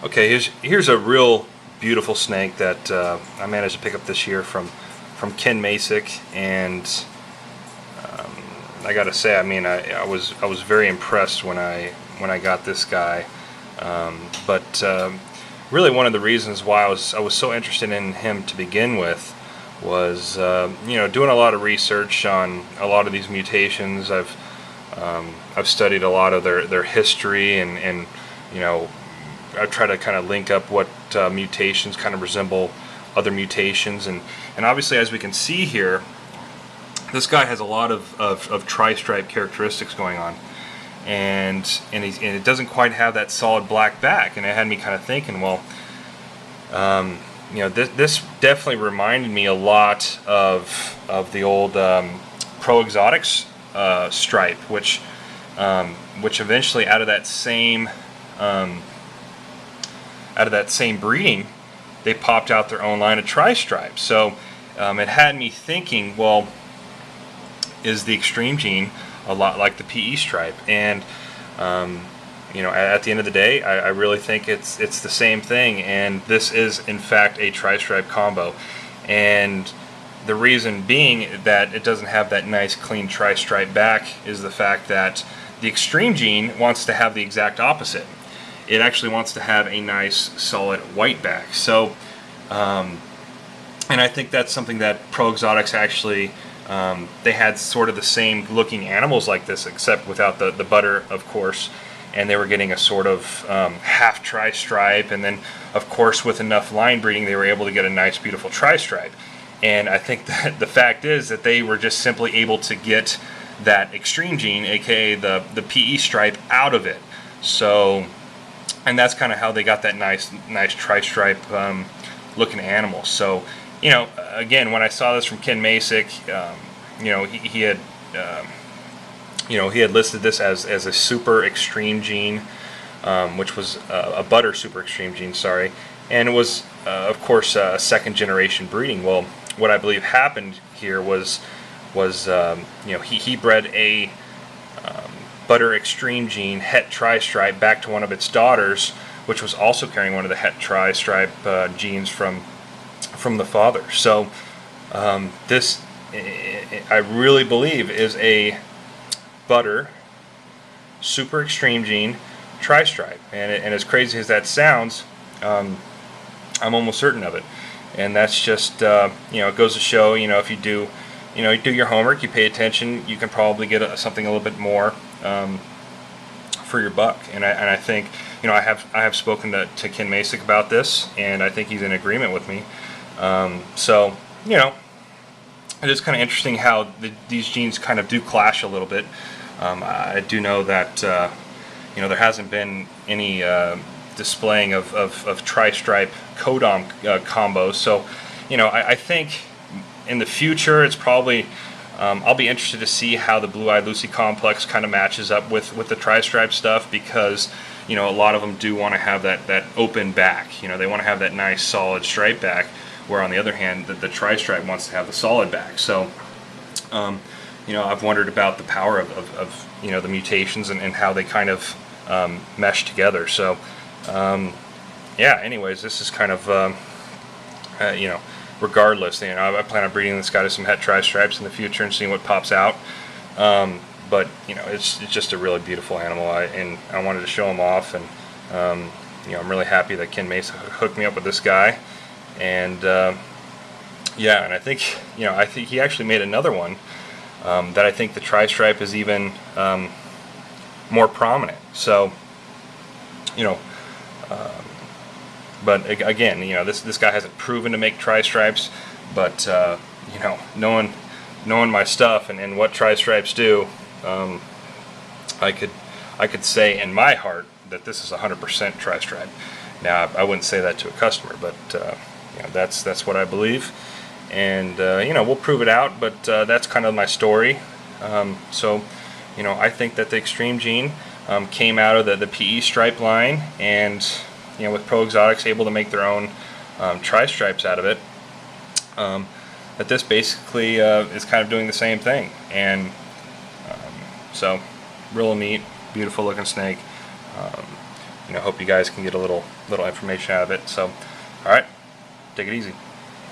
Okay, here's a real beautiful snake that I managed to pick up this year from Ken Masick, and I gotta say, I mean, I was very impressed when I got this guy. But really, one of the reasons why I was so interested in him to begin with was doing a lot of research on a lot of these mutations. I've studied a lot of their history, and I try to kind of link up what mutations kind of resemble other mutations, and obviously, as we can see here, this guy has a lot of tri-stripe characteristics going on, and it doesn't quite have that solid black back, and it had me kind of thinking, well, this definitely reminded me a lot of the old Pro Exotics stripe, which eventually out of that same breeding, they popped out their own line of tri-stripes. So it had me thinking, well, is the Xtreme Gene a lot like the PE stripe? And at the end of the day, I really think it's the same thing, and this is in fact a tri-stripe combo. And the reason being that it doesn't have that nice clean tri-stripe back is the fact that the Xtreme Gene wants to have the exact opposite. It actually wants to have a nice solid white back. So and I think that's something that Pro Exotics actually they had sort of the same looking animals like this, except without the butter, of course, and they were getting a sort of half tri-stripe, and then of course with enough line breeding they were able to get a nice beautiful tri-stripe. And I think that the fact is that they were just simply able to get that Xtreme Gene, aka the PE stripe, out of it. So, and that's kind of how they got that nice tri-stripe looking animal. So, again, when I saw this from Ken Masick, he had listed this as a super Xtreme Gene, which was a butter super Xtreme Gene, sorry, and it was of course a second generation breeding. Well, what I believe happened here was he bred a butter Xtreme Gene het tri-stripe back to one of its daughters, which was also carrying one of the het tri-stripe genes from the father. So this, I really believe, is a butter super Xtreme Gene tri-stripe, and as crazy as that sounds, I'm almost certain of it. And that's just it goes to show, if you do your homework, you pay attention, you can probably get something a little bit more for your buck. And I think I have spoken to Ken Masick about this, and I think he's in agreement with me. So it is kind of interesting how these genes kind of do clash a little bit. I do know that there hasn't been any displaying of tri-stripe codom combos. So I think in the future it's probably I'll be interested to see how the Blue-Eyed Lucy complex kind of matches up with the tri-stripe stuff, because a lot of them do want to have that open back. They want to have that nice solid stripe back, where on the other hand the tri-stripe wants to have the solid back. So I've wondered about the power of the mutations and how they kind of mesh together. So yeah, anyways, this is kind of regardless, I plan on breeding this guy to some het tri-stripes in the future and seeing what pops out. But it's just a really beautiful animal, and I wanted to show him off. And I'm really happy that Ken Masick hooked me up with this guy. And yeah, and I think he actually made another one that I think the tri-stripe is even more prominent. So but again, this guy hasn't proven to make tri-stripes, but knowing my stuff and what tri-stripes do, I could say in my heart that this is 100% tri-stripe. Now, I wouldn't say that to a customer, but that's what I believe, and we'll prove it out. But that's kind of my story. So I think that the Xtreme Gene came out of the PE stripe line, and with Pro Exotics able to make their own tri-stripes out of it, that this basically is kind of doing the same thing. And so real neat, beautiful looking snake. hope you guys can get a little information out of it. So, all right, take it easy.